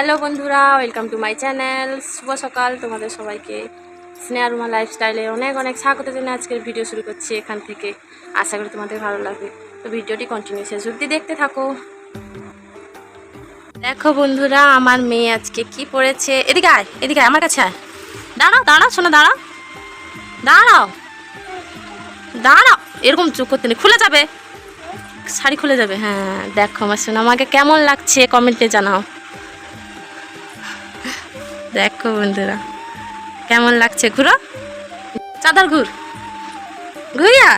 Hello বন্ধুরা, welcome to my channel. শুভ সকাল তোমাদের সবাইকে। স্নেহারুমা লাইফস্টাইলে অনেক অনেক স্বাগত জানিয়ে আজকের ভিডিও শুরু করছি এখান থেকে। আশা করি তোমাদের ভালো লাগবে, তো ভিডিওটি কন্টিনিউ শেষ অবধি দেখতে থাকো। দেখো বন্ধুরা, আমার মেয়ে আজকে কি পরেছে। এদিকে আয়, এদিকে আয়, আমার কাছে আয়। দাঁড়াও দাঁড়াও, শোনো দাঁড়াও দাঁড়াও দাঁড়াও, এরকম চোখ করতে নেই, খুলে যাবে, শাড়ি খুলে যাবে। হ্যাঁ দেখো আমার শোনো, আমাকে কেমন লাগছে কমেন্টে জানাও। দেখো বন্ধুরা কেমন লাগছে, ঘুরো, চাদর ঘুর, ঘুরিয়া।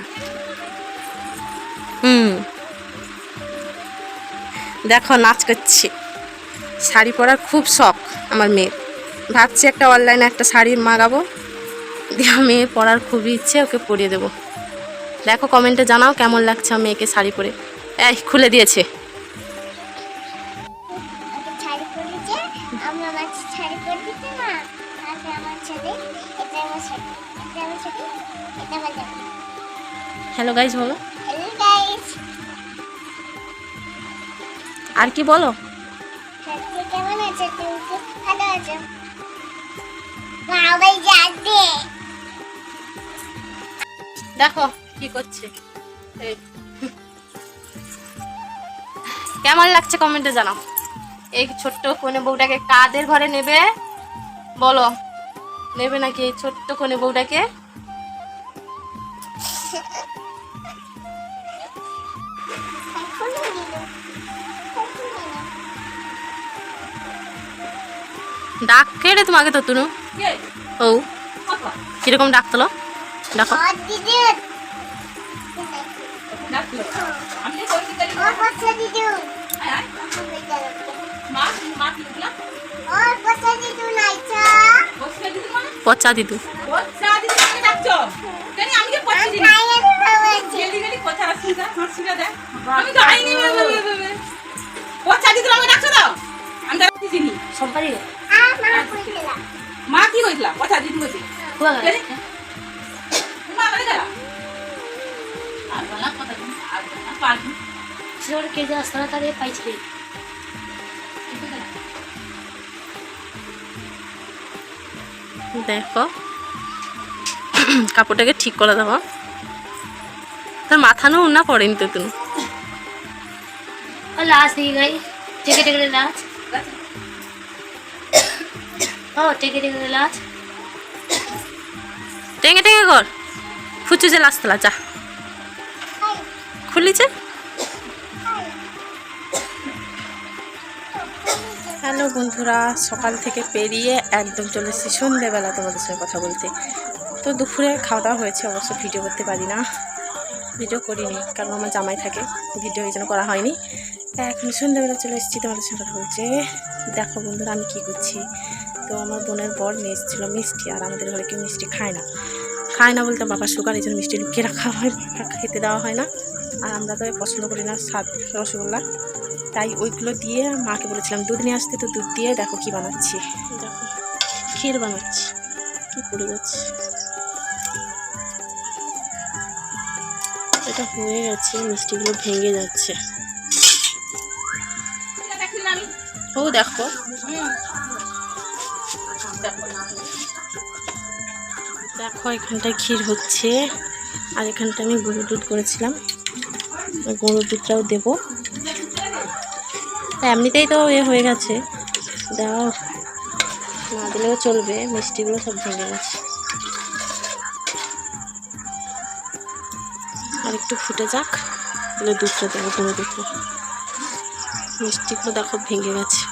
দেখো নাচ করছি। শাড়ি পরার খুব শখ আমার মেয়ের। ভাবছি একটা অনলাইনে একটা শাড়ি মাগাবো, দিয়ে মেয়ে পরার খুবই ইচ্ছে, ওকে পরিয়ে দেবো। দেখো কমেন্টে জানাও কেমন লাগছে আমার মেয়েকে শাড়ি পরে। এই খুলে দিয়েছে। হ্যালো গাইস বলো, আর কি বলো। দেখো কি করছে, কেমন লাগছে কমেন্টে জানাও। এই ছোট্ট কোণে বউটাকে কাদের ঘরে নেবে বলো, নেবে নাকি এই ছোট্ট কোণে বউটাকে? ডাক রে তোমাকে তো তুনু। ও কিরকম ডাক তোলো, দেখো। পচা দিদু, মা কি হইছিল কথা দিদি হইছে দেখো কাপড়টাকে ঠিক করে দেবো। তোর মাথা নো না পড়েনি তো তুমি। लाश दी गई टिके टिके लाश ओ टिके टिके लाश টেঙে টেঙে কর, ফুচু যে লাস্তলা যা খুলিছে। হ্যালো বন্ধুরা, সকাল থেকে পেরিয়ে একদম চলে এসেছি সন্ধ্যেবেলা তোমাদের সঙ্গে কথা বলতে। তো দুপুরে খাওয়া দাওয়া হয়েছে, অবশ্য ভিডিও করতে পারি না, ভিডিও করিনি কারণ আমার জামাই থাকে, ভিডিও এই জন্য করা হয়নি। তা এখন সন্ধ্যেবেলা চলে এসেছি তোমাদের সঙ্গে কথা বলছে। দেখো বন্ধুরা আমি কী করছি। তো আমার বোনের বর নিয়ে এসেছিলো মিষ্টি, আর আমাদের ঘরে কেউ মিষ্টি খায় না বলতে বাবার সুগার, এই জন্য মিষ্টি লুকিয়ে রাখা হয়, খেতে দেওয়া হয় না। আর আমরা তো পছন্দ করি না স্বাদ রসগোল্লা, তাই ওইগুলো দিয়ে মাকে বলেছিলাম দুধ নিয়ে আসতে, তো দুধ দিয়ে দেখো কি বানাচ্ছি। দেখো ক্ষীর বানাচ্ছি, কি পড়ে যাচ্ছে। এটা হয়ে গেছে, মিষ্টিগুলো ভেঙে যাচ্ছে। ও দেখো দেখো এখানটায় ক্ষীর হচ্ছে, আর এখানটা আমি গরুর দুধ করেছিলাম, গরুর দুধটাও দেবো। এমনিতেই তো হয়ে গেছে, দেওয়া না দিলেও চলবে, মিষ্টিগুলো সব ভেঙে গেছে। আর একটু ফুটে যাক, তাহলে দুধটা দেবো, গরুর দুধটা। মিষ্টিগুলো দেখো ভেঙে গেছে।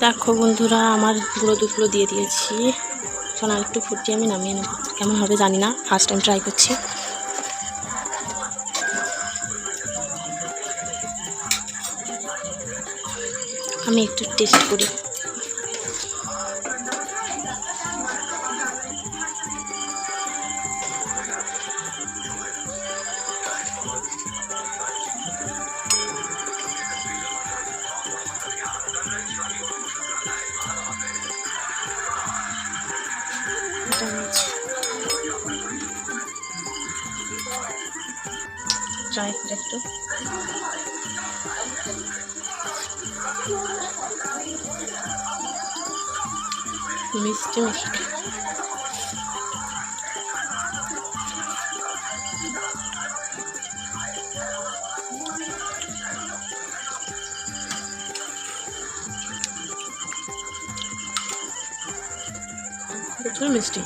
দেখো বন্ধুরা আমার গুঁড়ো দুধগুলো দিয়ে দিয়েছি, এখন আর একটু ফুটিয়ে আমি নামিয়ে নেব। কেমন হবে জানি না, ফার্স্ট টাইম ট্রাই করছি। আমি একটু টেস্ট করি। ট্রাই করে একটু মিষ্টি মিষ্টি। প্রচুর মিষ্টি।